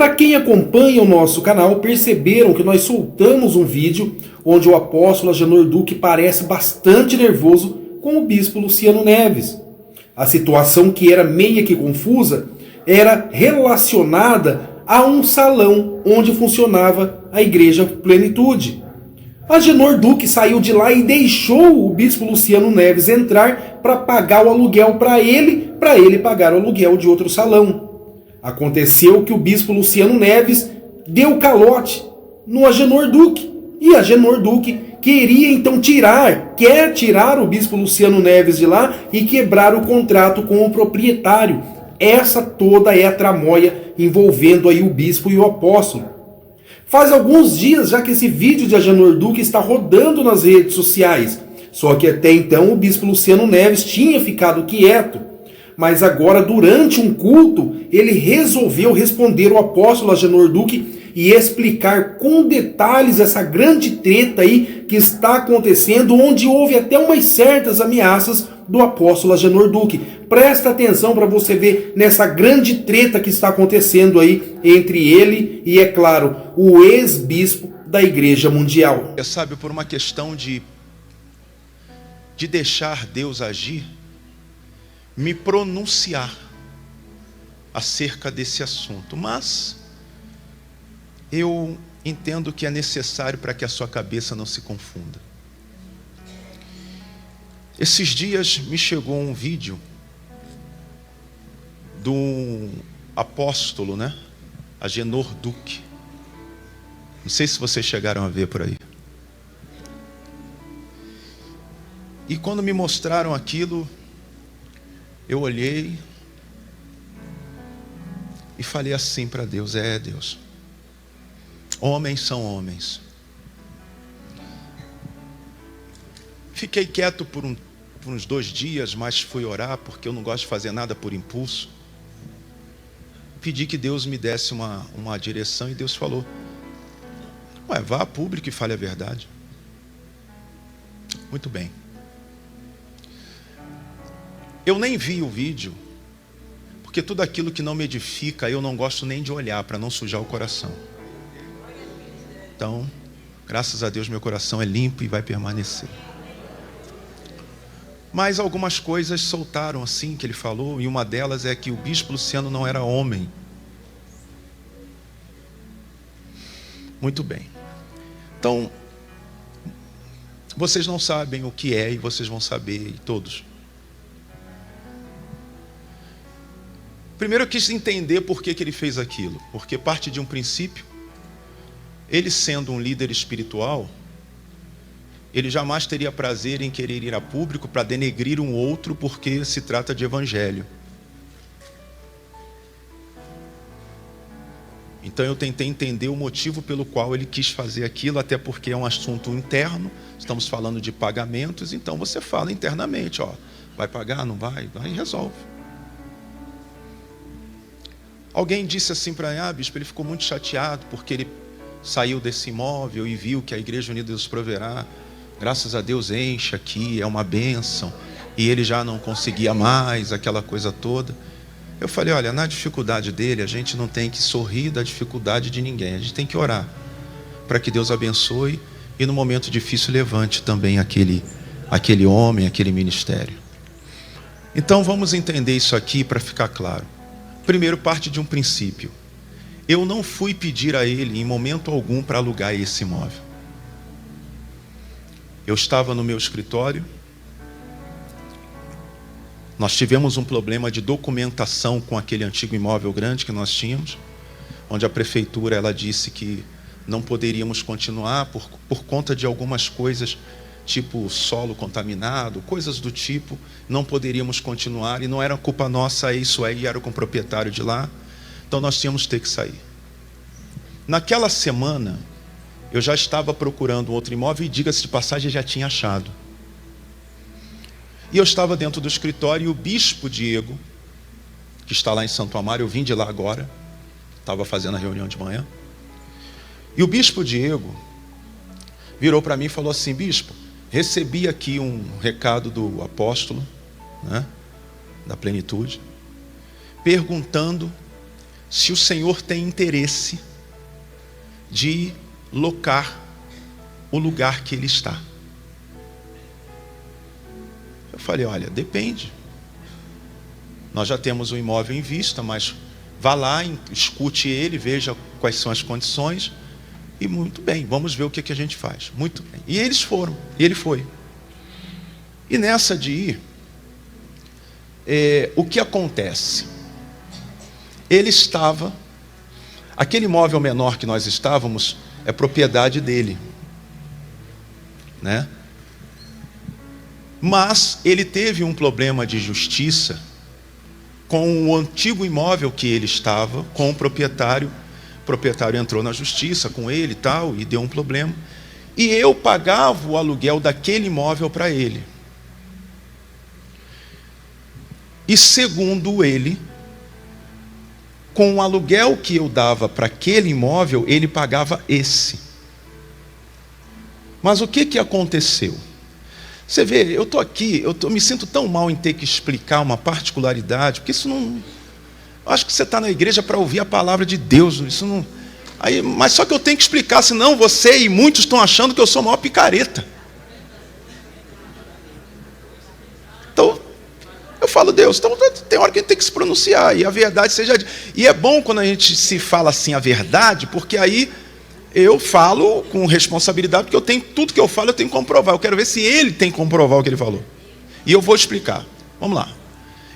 Para quem acompanha o nosso canal, perceberam que nós soltamos um vídeo onde o apóstolo Agenor Duque parece bastante nervoso com o bispo Luciano Neves. A situação, que era meio que confusa, era relacionada a um salão onde funcionava a Igreja Plenitude. Agenor Duque saiu de lá e deixou o bispo Luciano Neves entrar para pagar o aluguel para ele pagar o aluguel de outro salão. Aconteceu que o bispo Luciano Neves deu calote no Agenor Duque. E Agenor Duque queria então quer tirar o bispo Luciano Neves de lá e quebrar o contrato com o proprietário. Essa toda é a tramóia envolvendo aí o bispo e o apóstolo. Faz alguns dias já que esse vídeo de Agenor Duque está rodando nas redes sociais. Só que até então o bispo Luciano Neves tinha ficado quieto. Mas agora, durante um culto, ele resolveu responder o apóstolo Agenor Duque e explicar com detalhes essa grande treta aí que está acontecendo, onde houve até umas certas ameaças do apóstolo Agenor Duque. Presta atenção para você ver nessa grande treta que está acontecendo aí entre ele e, é claro, o ex-bispo da Igreja Mundial. Sabe, por uma questão de deixar Deus agir, me pronunciar acerca desse assunto, mas eu entendo que é necessário para que a sua cabeça não se confunda. Esses dias me chegou um vídeo do apóstolo, Agenor Duque. Não sei se vocês chegaram a ver por aí. E quando me mostraram aquilo, eu olhei e falei assim para Deus: Deus, homens são homens. Fiquei quieto por uns 2 dias, mas fui orar, porque eu não gosto de fazer nada por impulso. Pedi que Deus me desse uma direção, e Deus falou: vá a público e fale a verdade. Muito bem. Eu nem vi o vídeo, porque tudo aquilo que não me edifica, eu não gosto nem de olhar, para não sujar o coração. Então, graças a Deus, meu coração é limpo e vai permanecer. Mas algumas coisas soltaram assim que ele falou, e uma delas é que o bispo Luciano não era homem. Muito bem. Então, vocês não sabem o que é, e vocês vão saber, todos. Primeiro eu quis entender por que ele fez aquilo. Porque parte de um princípio, ele sendo um líder espiritual, ele jamais teria prazer em querer ir a público para denegrir um outro, porque se trata de evangelho. Então eu tentei entender o motivo pelo qual ele quis fazer aquilo, até porque é um assunto interno, estamos falando de pagamentos, então você fala internamente, vai pagar, não vai? Aí resolve. Alguém disse assim para ele: bispo, ele ficou muito chateado porque ele saiu desse imóvel e viu que a Igreja Unida Deus Proverá, graças a Deus, enche aqui, é uma bênção, e ele já não conseguia mais, aquela coisa toda. Eu falei: olha, na dificuldade dele, a gente não tem que sorrir da dificuldade de ninguém, a gente tem que orar para que Deus abençoe e no momento difícil levante também aquele homem, aquele ministério. Então vamos entender isso aqui para ficar claro. Primeiro, parte de um princípio. Eu não fui pedir a ele em momento algum para alugar esse imóvel. Eu estava no meu escritório. Nós tivemos um problema de documentação com aquele antigo imóvel grande que nós tínhamos, onde a prefeitura ela disse que não poderíamos continuar por conta de algumas coisas, tipo solo contaminado, coisas do tipo, não poderíamos continuar, e não era culpa nossa, isso aí era com o proprietário de lá, então nós tínhamos que ter que sair. Naquela semana, eu já estava procurando um outro imóvel, e diga-se de passagem, já tinha achado. E eu estava dentro do escritório, e o bispo Diego, que está lá em Santo Amaro, eu vim de lá agora, estava fazendo a reunião de manhã, e o bispo Diego virou para mim e falou assim: bispo, recebi aqui um recado do apóstolo, da Plenitude, perguntando se o Senhor tem interesse de locar o lugar que ele está. Eu falei, olha, depende. Nós já temos o imóvel em vista, mas vá lá, escute ele, veja quais são as condições. E muito bem, vamos ver o que a gente faz. Muito bem. E eles foram, e ele foi. E nessa de ir, o que acontece? Ele estava, aquele imóvel menor que nós estávamos, é propriedade dele, né? Mas ele teve um problema de justiça com o antigo imóvel que ele estava, com o proprietário entrou na justiça com ele e tal, e deu um problema, e eu pagava o aluguel daquele imóvel para ele. E segundo ele, com o aluguel que eu dava para aquele imóvel, ele pagava esse. Mas o que aconteceu? Você vê, eu estou aqui, me sinto tão mal em ter que explicar uma particularidade, porque isso não... Eu acho que você está na igreja para ouvir a palavra de Deus, isso não... mas só que eu tenho que explicar, senão você e muitos estão achando que eu sou a maior picareta. Então, eu falo, Deus, então tem hora que a gente tem que se pronunciar, e a verdade seja... E é bom quando a gente se fala assim a verdade, porque aí eu falo com responsabilidade, porque eu tenho, tudo que eu falo eu tenho que comprovar. Eu quero ver se ele tem que comprovar o que ele falou. E eu vou explicar. Vamos lá.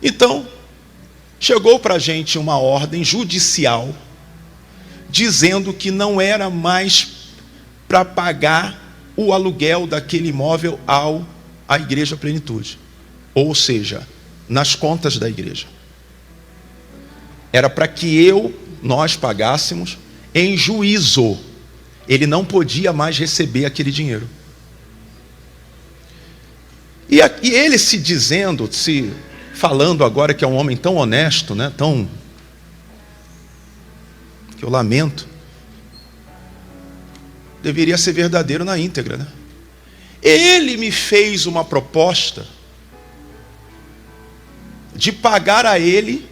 Então, chegou para a gente uma ordem judicial, dizendo que não era mais para pagar o aluguel daquele imóvel à Igreja Plenitude. Ou seja, nas contas da igreja. Era para que nós pagássemos em juízo. Ele não podia mais receber aquele dinheiro. E ele falando agora que é um homem tão honesto, né, que eu lamento, deveria ser verdadeiro na íntegra, né? Ele me fez uma proposta de pagar a ele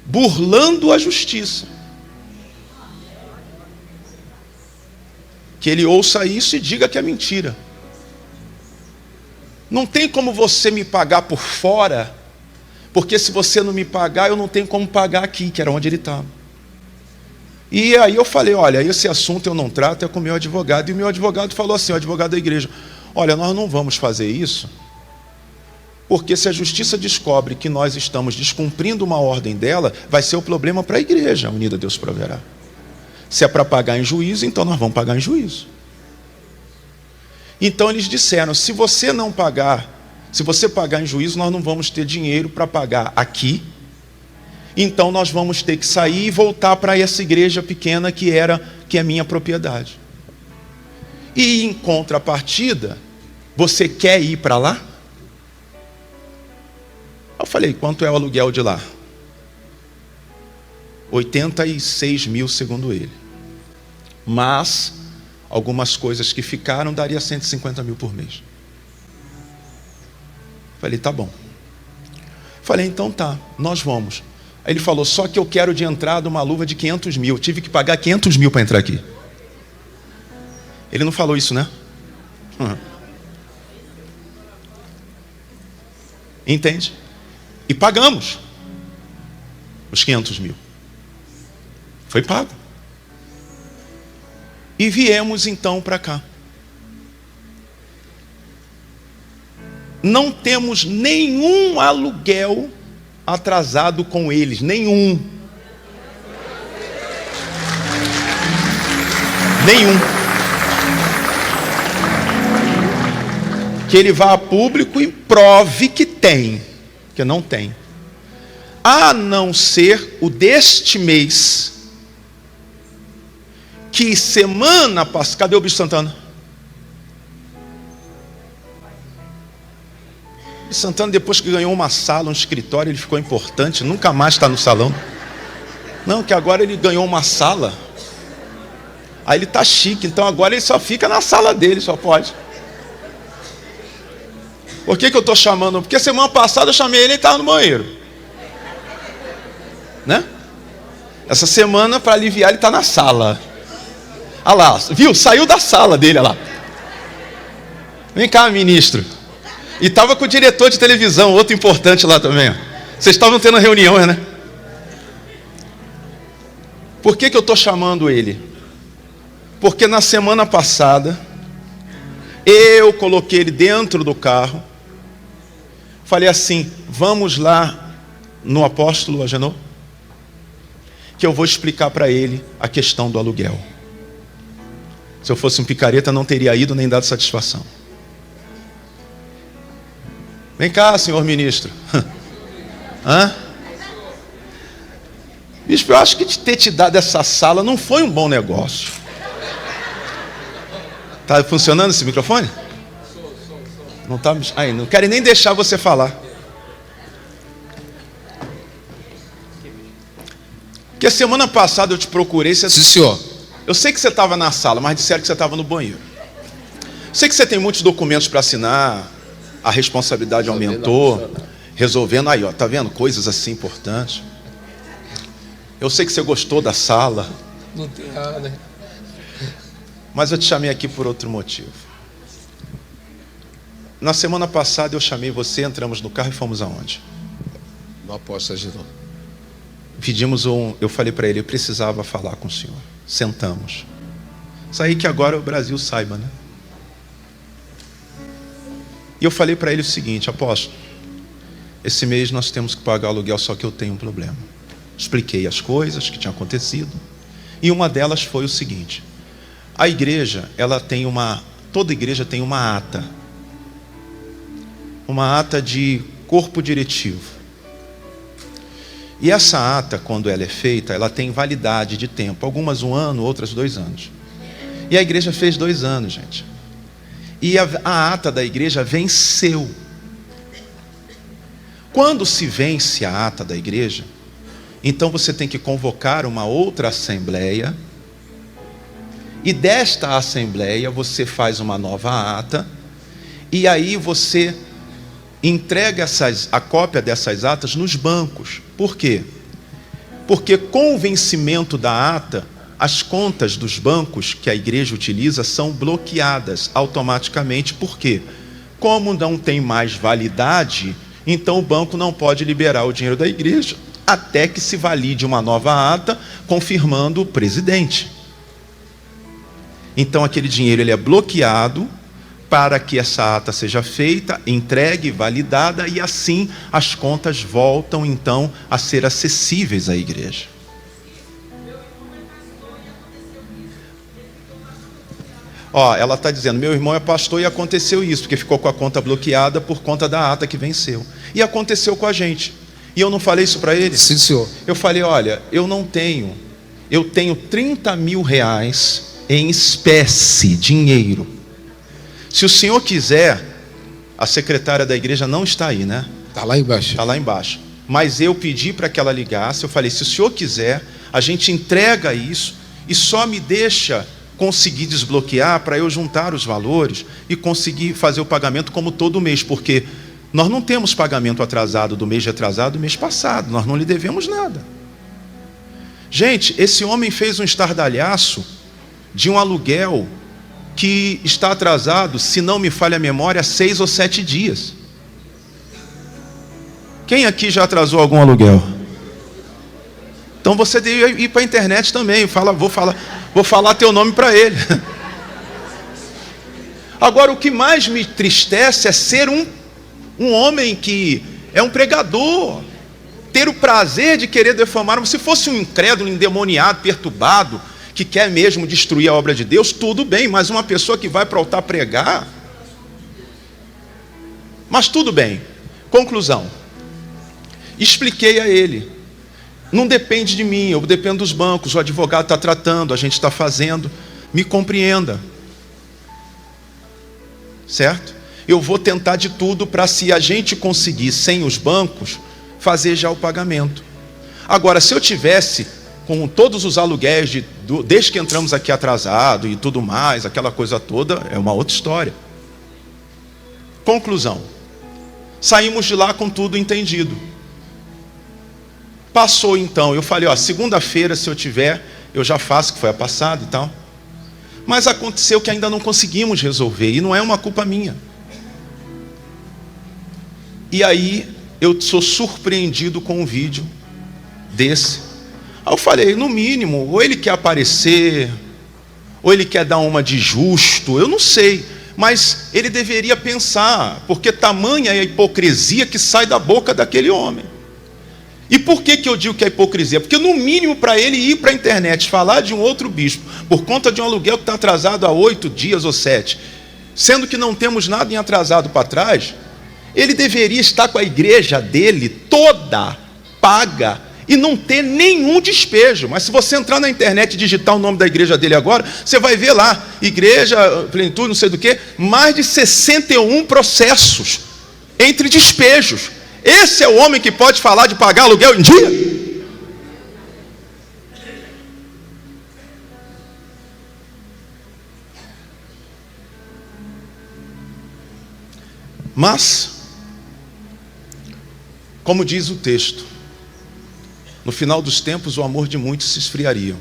burlando a justiça. Que ele ouça isso e diga que é mentira. Não tem como você me pagar por fora, porque se você não me pagar, eu não tenho como pagar aqui, que era onde ele estava. E aí eu falei, olha, esse assunto eu não trato, é com o meu advogado. E o meu advogado falou assim, o advogado da igreja, olha, nós não vamos fazer isso, porque se a justiça descobre que nós estamos descumprindo uma ordem dela, vai ser o problema para a igreja, Unida Deus Proverá. Se é para pagar em juízo, então nós vamos pagar em juízo. Então eles disseram, se você pagar em juízo, nós não vamos ter dinheiro para pagar aqui, então nós vamos ter que sair e voltar para essa igreja pequena que é minha propriedade. E em contrapartida, você quer ir para lá? Eu falei, quanto é o aluguel de lá? 86 mil, segundo ele. Mas algumas coisas que ficaram daria 150 mil por mês. Falei, tá bom. Falei, então tá, nós vamos. Aí ele falou, só que eu quero de entrada uma luva de 500 mil. Eu tive que pagar 500 mil para entrar aqui. Ele não falou isso, né? Entende? E pagamos os 500 mil. Foi pago. E viemos então para cá. Não temos nenhum aluguel atrasado com eles, nenhum. Que ele vá a público e prove que tem, que não tem. A não ser o deste mês, que semana passada... Cadê o Bicho Santana? O Bicho Santana, depois que ganhou uma sala, um escritório, ele ficou importante, nunca mais está no salão. Não, que agora ele ganhou uma sala, aí ele está chique, então agora ele só fica na sala dele, só pode. Por que eu estou chamando? Porque semana passada eu chamei ele e ele estava no banheiro, né? Essa semana, para aliviar, ele está na sala. Olha lá, viu? Saiu da sala dele, olha lá. Vem cá, ministro. E estava com o diretor de televisão, outro importante lá também. Ó. Vocês estavam tendo reunião, né? Por que eu estou chamando ele? Porque na semana passada, eu coloquei ele dentro do carro. Falei assim, vamos lá no apóstolo Agenor, que eu vou explicar para ele a questão do aluguel. Se eu fosse um picareta, não teria ido nem dado satisfação. Vem cá, senhor ministro. Hã? Bispo, eu acho que ter te dado essa sala não foi um bom negócio. Tá funcionando esse microfone? Não tá? Aí, não querem nem deixar você falar. Porque a semana passada eu te procurei. Sim, senhor. Eu sei que você estava na sala, mas disseram que você estava no banheiro. Sei que você tem muitos documentos para assinar. A responsabilidade aumentou. Resolvendo aí, ó, tá vendo? Coisas assim importantes. Eu sei que você gostou da sala. Não tem nada, né? Mas eu te chamei aqui por outro motivo. Na semana passada eu chamei você, entramos no carro e fomos aonde? No apóstolo Agenor. Pedimos eu falei para ele, eu precisava falar com o senhor. Sentamos. Isso aí que agora o Brasil saiba, né? E eu falei para ele o seguinte, apóstolo, esse mês nós temos que pagar o aluguel, só que eu tenho um problema. Expliquei as coisas que tinham acontecido. E uma delas foi o seguinte, a igreja, toda igreja tem uma ata de corpo diretivo. E essa ata, quando ela é feita, ela tem validade de tempo. Algumas 1 ano, outras 2 anos. E a igreja fez 2 anos, gente. E a ata da igreja venceu. Quando se vence a ata da igreja, então você tem que convocar uma outra assembleia. E desta assembleia você faz uma nova ata. E aí você entrega a cópia dessas atas nos bancos. Por quê? Porque com o vencimento da ata, as contas dos bancos que a igreja utiliza são bloqueadas automaticamente. Por quê? Como não tem mais validade, então o banco não pode liberar o dinheiro da igreja até que se valide uma nova ata confirmando o presidente. Então aquele dinheiro ele é bloqueado para que essa ata seja feita, entregue, validada, e assim as contas voltam então a ser acessíveis à igreja. Ó, ela está dizendo, meu irmão é pastor e aconteceu isso, porque ficou com a conta bloqueada por conta da ata que venceu. E aconteceu com a gente. E eu não falei isso para ele? Sim, senhor. Eu falei, olha, eu tenho 30 mil reais em espécie, dinheiro. Se o senhor quiser, a secretária da igreja não está aí, né? Está lá embaixo. Está lá embaixo. Mas eu pedi para que ela ligasse, eu falei, se o senhor quiser, a gente entrega isso e só me deixa conseguir desbloquear para eu juntar os valores e conseguir fazer o pagamento como todo mês, porque nós não temos pagamento atrasado do mês retrasado do mês passado, nós não lhe devemos nada. Gente, esse homem fez um estardalhaço de um aluguel que está atrasado, se não me falha a memória, 6 ou 7 dias. Quem aqui já atrasou algum aluguel? Então você deve ir para a internet também, vou falar teu nome para ele. Agora, o que mais me entristece é ser um homem que é um pregador, ter o prazer de querer defamar. Se fosse um incrédulo, endemoniado, perturbado, que quer mesmo destruir a obra de Deus, tudo bem, mas uma pessoa que vai para o altar pregar. Mas tudo bem. Conclusão. Expliquei a ele. Não depende de mim, eu dependo dos bancos, o advogado está tratando, a gente está fazendo. Me compreenda. Certo? Eu vou tentar de tudo para, se a gente conseguir, sem os bancos, fazer já o pagamento. Agora, se eu tivesse com todos os aluguéis, desde que entramos aqui atrasado e tudo mais, aquela coisa toda, é uma outra história. Conclusão. Saímos de lá com tudo entendido. Passou então, eu falei, ó, segunda-feira se eu tiver, eu já faço, que foi a passada e tal. Mas aconteceu que ainda não conseguimos resolver, e não é uma culpa minha. E aí eu sou surpreendido com um vídeo desse. Aí eu falei, no mínimo, ou ele quer aparecer, ou ele quer dar uma de justo, eu não sei. Mas ele deveria pensar, porque tamanha é a hipocrisia que sai da boca daquele homem. E por que eu digo que é hipocrisia? Porque no mínimo para ele ir para a internet falar de um outro bispo, por conta de um aluguel que está atrasado há 8 dias ou 7, sendo que não temos nada em atrasado para trás, ele deveria estar com a igreja dele toda paga e não ter nenhum despejo. Mas se você entrar na internet e digitar o nome da igreja dele agora, você vai ver lá, igreja, plenitude, não sei do que, mais de 61 processos entre despejos. Esse é o homem que pode falar de pagar aluguel em dia? Mas, como diz o texto, no final dos tempos o amor de muitos se esfriaria.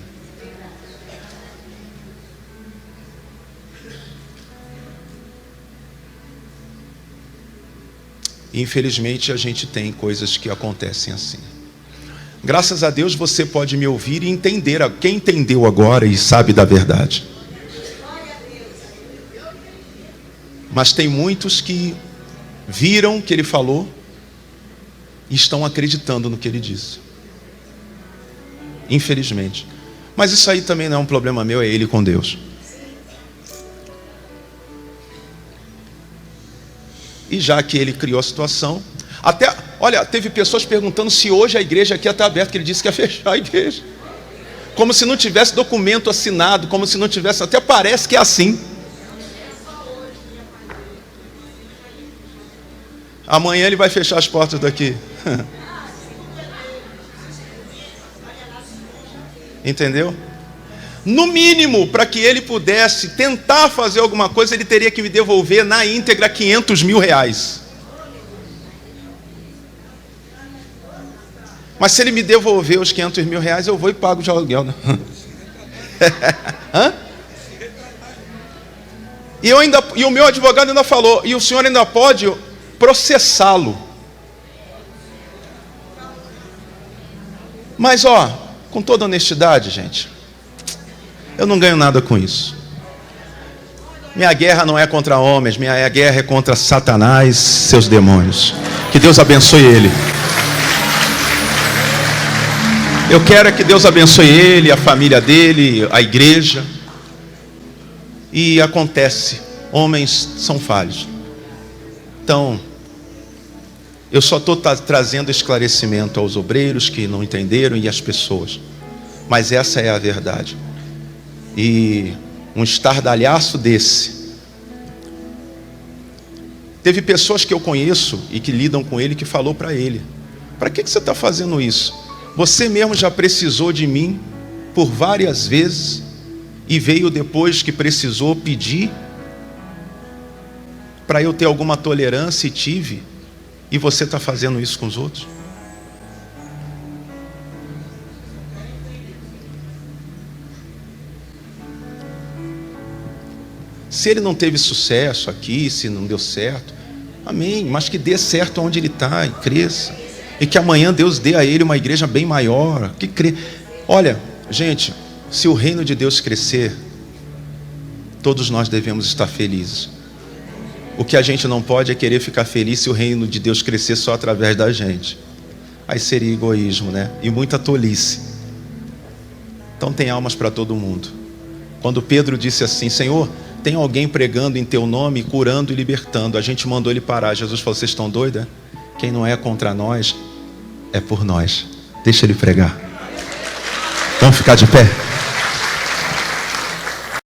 Infelizmente a gente tem coisas que acontecem assim. Graças a Deus você pode me ouvir e entender. Quem entendeu agora e sabe da verdade. Mas tem muitos que viram o que ele falou e estão acreditando no que ele disse. Infelizmente. Mas isso aí também não é um problema meu, é ele com Deus. E já que ele criou a situação, até, olha, teve pessoas perguntando se hoje a igreja aqui está aberta, que ele disse que ia fechar a igreja. Como se não tivesse documento assinado, como se não tivesse, até parece que é assim. Amanhã ele vai fechar as portas daqui. Entendeu? No mínimo, para que ele pudesse tentar fazer alguma coisa, ele teria que me devolver na íntegra 500 mil reais. Mas se ele me devolver os 500 mil reais, eu vou e pago de aluguel, né? Hã? E o meu advogado ainda falou, e o senhor ainda pode processá-lo. Mas com toda honestidade, gente, eu não ganho nada com isso. Minha guerra não é contra homens, minha guerra é contra Satanás, seus demônios. Que Deus abençoe ele. Eu quero que Deus abençoe ele, a família dele, a igreja. E acontece, homens são falhos. Então, eu só estou trazendo esclarecimento aos obreiros que não entenderam e às pessoas. Mas essa é a verdade. E um estardalhaço desse. Teve pessoas que eu conheço e que lidam com ele que falou para ele: para que você está fazendo isso? Você mesmo já precisou de mim por várias vezes e veio depois que precisou pedir para eu ter alguma tolerância e tive, e você está fazendo isso com os outros? Se ele não teve sucesso aqui, se não deu certo, amém, mas que dê certo onde ele está e cresça, e que amanhã Deus dê a ele uma igreja bem maior, que Olha, gente, se o reino de Deus crescer, todos nós devemos estar felizes. O que a gente não pode é querer ficar feliz se o reino de Deus crescer só através da gente. Aí seria egoísmo, né? E muita tolice. Então tem almas para todo mundo. Quando Pedro disse assim: Senhor, tem alguém pregando em teu nome, curando e libertando. A gente mandou ele parar. Jesus falou: vocês estão doidos? Quem não é contra nós, é por nós. Deixa ele pregar. Vamos ficar de pé?